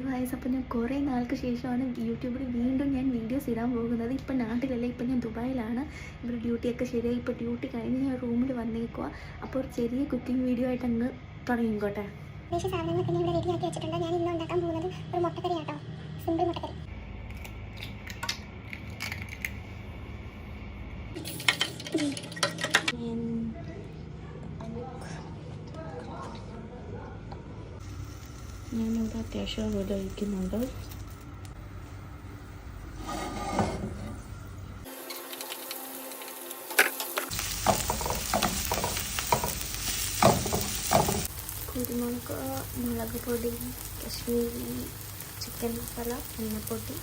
അപ്പോൾ ഞാൻ കുറേ നാൾക്ക് ശേഷമാണ് യൂട്യൂബിൽ വീണ്ടും ഞാൻ വീഡിയോസ് ഇടാൻ പോകുന്നത്. ഇപ്പം നാട്ടിലല്ല, ഇപ്പം ഞാൻ ദുബായിലാണ്. ഇവിടെ ഡ്യൂട്ടിയൊക്കെ ശരിയായി, ഇപ്പോൾ ഡ്യൂട്ടി കഴിഞ്ഞ് ഞാൻ റൂമിൽ വന്നേക്കുക. അപ്പോൾ ഒരു ചെറിയ കുക്കിംഗ് വീഡിയോ ആയിട്ട് അങ്ങ് തുടങ്ങിക്കോട്ടെ. സാധനങ്ങളൊക്കെ ഇവിടെ റെഡിയാക്കി വെച്ചിട്ടുണ്ട്. ഞാൻ ഇന്ന് ഉണ്ടാക്കാൻ പോകുന്നത് ഒരു മുട്ടക്കറി ആട്ടോ, സിമ്പിൾ മുട്ടക്കറി. ഞാനിവിടെ അത്യാവശ്യം വില ഒഴിക്കുന്നുണ്ട്. കുരുമുളക്, മുളക് പൊടി, കശ്മീരി ചിക്കൻ മസാല, മഞ്ഞൾപ്പൊടി,